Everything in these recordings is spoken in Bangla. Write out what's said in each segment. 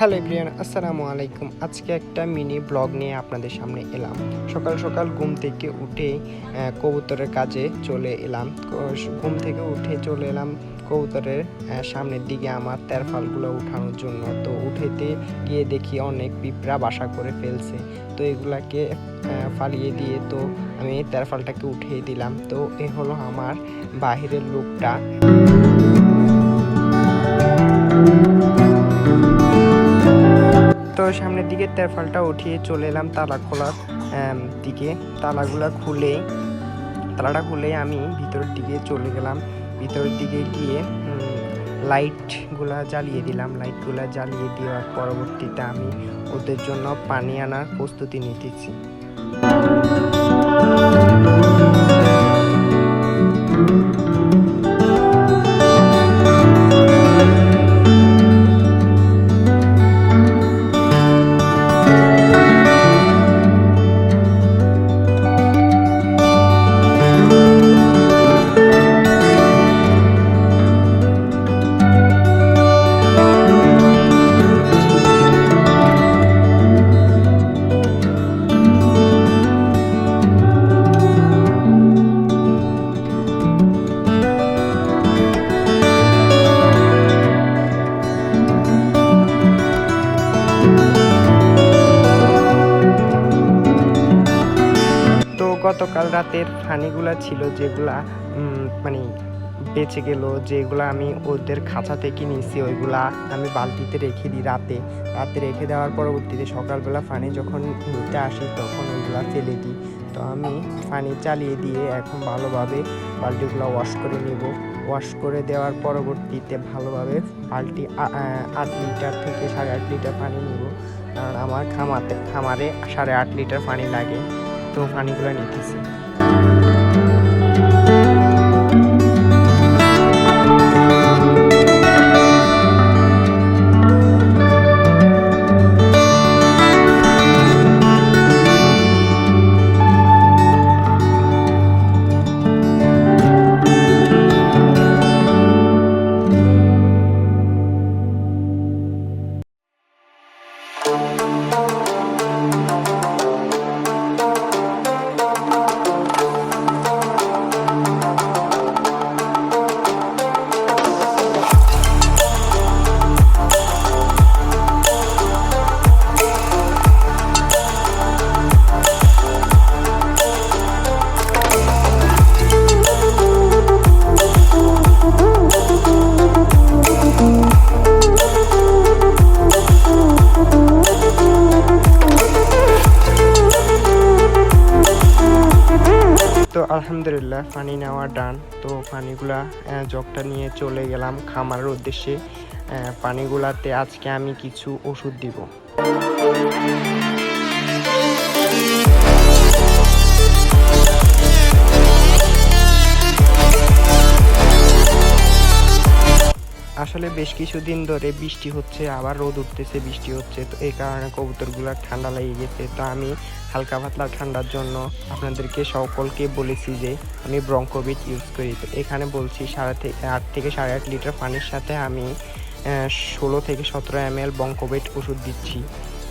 হ্যালো এভরিওয়ান, আসসালামু আলাইকুম। আজকে একটা মিনি ব্লগ নিয়ে আপনাদের সামনে এলাম। সকাল সকাল ঘুম থেকে উঠে কবুতরের কাজে চলে এলাম। ঘুম থেকে উঠে চলে এলাম কবুতরের সামনের দিকে আমার তেরফালগুলো উঠানোর জন্য। তো উঠেতে গিয়ে দেখি অনেক পিঁপড়া বাসা করে ফেলছে। তো এগুলাকে ফালিয়ে দিয়ে তো আমি তেরফালটাকে উঠিয়ে দিলাম। তো এ হলো আমার বাহিরের লুকটা। তো সামনের দিকে তেরফালটা উঠিয়ে চলে এলাম তালা খোলার দিকে। তালাটা খুলে আমি ভিতরের দিকে চলে গেলাম। ভিতরের দিকে গিয়ে লাইটগুলা জ্বালিয়ে দিলাম। লাইটগুলা জ্বালিয়ে দেওয়ার পরবর্তীতে আমি ওদের জন্য পানি আনার প্রস্তুতি নিতেছি। গতকাল রাতের ফানিগুলা ছিল যেগুলা মানে বেঁচে গেল, যেগুলো আমি ওদের খাঁচা থেকে নিয়েছি, ওইগুলা আমি বালতিতে রেখে দিই। রাতে রেখে দেওয়ার পরবর্তীতে সকালবেলা ফানি যখন নিতে আসি তখন ওইগুলা ফেলে দিই। তো আমি ফানি চালিয়ে দিয়ে এখন ভালোভাবে বালতিগুলো ওয়াশ করে নেব। ওয়াশ করে দেওয়ার পরবর্তীতে ভালোভাবে বালতি 8 লিটার থেকে 8.5 লিটার পানি নেব, কারণ আমার খামারে 8.5 লিটার পানি লাগে। তো পানিগুলো নিতেছি। তো আলহামদুলিল্লাহ পানি নেওয়া ডান। তো পানিগুলা জগটা নিয়ে চলে গেলাম খামারের উদ্দেশ্যে। পানিগুলাতে আজকে আমি কিছু ওষুধ দিব। আসলে বেশ কিছুদিন ধরে বৃষ্টি হচ্ছে, আবার রোদ উঠতেছে, বৃষ্টি হচ্ছে। তো এই কারণে কবুতরগুলো ঠান্ডা লেগে গেছে। তো আমি হালকা পাতলা ঠান্ডার জন্য আপনাদেরকে সকলকে বলেছি যে আমি ব্রঙ্কোভিট ইউজ করি। তো এখানে বলছি 8 থেকে 8.5 লিটার পানির সাথে আমি 16 থেকে 17 ml ব্রঙ্কোভিট ওষুধ দিচ্ছি।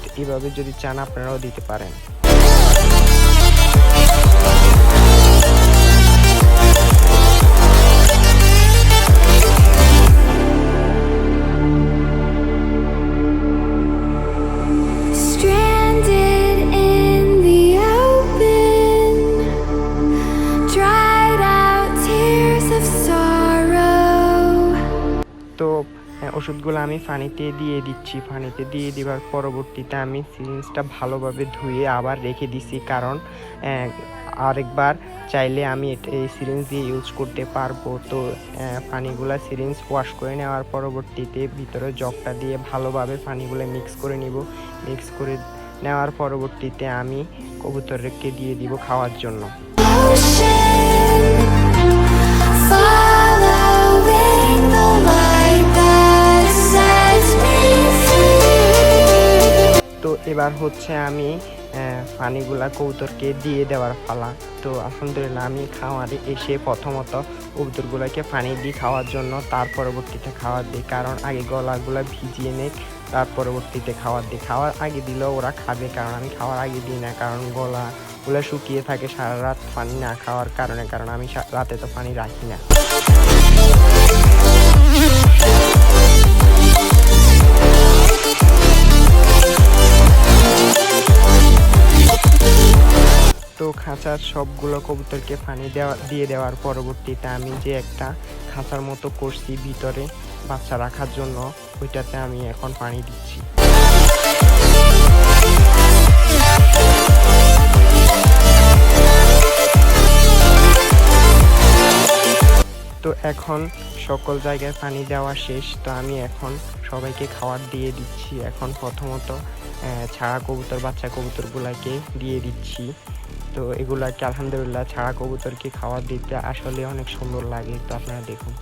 তো এইভাবে যদি চান আপনারাও দিতে পারেন। তো ওষুধগুলো আমি পানিতে দিয়ে দিচ্ছি। পানিতে দিয়ে দেওয়ার পরবর্তীতে আমি সিরিঞ্জটা ভালোভাবে ধুয়ে আবার রেখে দিছি, কারণ আরেকবার চাইলে আমি এই সিরিঞ্জ দিয়ে ইউজ করতে পারবো। তো পানিগুলা সিরিঞ্জ ওয়াশ করে নেওয়ার পরবর্তীতে ভিতরে জগটা দিয়ে ভালোভাবে পানিগুলো মিক্স করে নিব। মিক্স করে নেওয়ার পরবর্তীতে আমি কবুতরকে দিয়ে দিব খাওয়ার জন্য। তো এবার হচ্ছে আমি পানিগুলা কবুতরকে দিয়ে দেওয়ার পালা। তো আলহামদুলিল্লাহ আমি খামারে এসে প্রথমত কবুতরগুলোকে পানি দিই খাওয়ার জন্য, তার পরবর্তীতে খাবার দিই, কারণ আগে গলাগুলো ভিজিয়ে নেই, তার পরবর্তীতে খাবার দিই। খাওয়ার আগে দিলেও ওরা খাবে, কারণ আমি খাওয়ার আগে দিই না, কারণ গলাগুলো শুকিয়ে থাকে সারা রাত পানি না খাওয়ার কারণে, কারণ আমি রাতে তো পানি রাখি না। তো খাঁচার সবগুলো কবুতরকে পানি দিয়ে দেওয়ার পরবর্তীতে আমি যে একটা খাঁচার মতো করছি ভিতরে বাচ্চা রাখার জন্য, ওইটাতে আমি এখন পানি দিচ্ছি। তো এখন সকল জায়গায় পানি দেওয়া শেষ, তো আমি এখন সবাইকে খাবার দিয়ে দিচ্ছি। এখন প্রথমত ছাড়া কবুতর বাচ্চা কবুতরগুলাকে দিয়ে দিচ্ছি। তো এগুলাকে আলহামদুলিল্লাহ ছাড়া কবুতরকে খাবার দিতে আসলে অনেক সুন্দর লাগে, তো আপনারা দেখুন।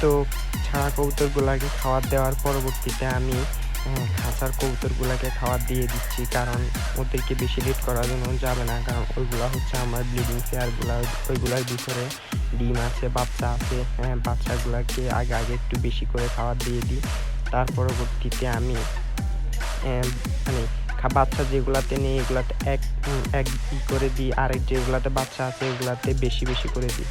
তো ছাড়া কবুতরগুলাকে খাবার দেওয়ার পরবর্তীতে আমি খাঁচার কবুতরগুলাকে খাবার দিয়ে দিচ্ছি, কারণ ওদেরকে বেশি লেট করার জন্য যাবে না, কারণ ওইগুলা হচ্ছে আমার ব্লিডিং পেয়ারগুলা, ওইগুলার ভিতরে ডিম আছে, বাচ্চা আছে। বাচ্চাগুলাকে আগে একটু বেশি করে খাবার দিয়ে দিই। তার পরবর্তীতে আমি মানে বাচ্চা যেগুলাতে নেই এগুলাতে এক করে দিই, আর যেগুলাতে বাচ্চা আছে এগুলাতে বেশি করে দিই।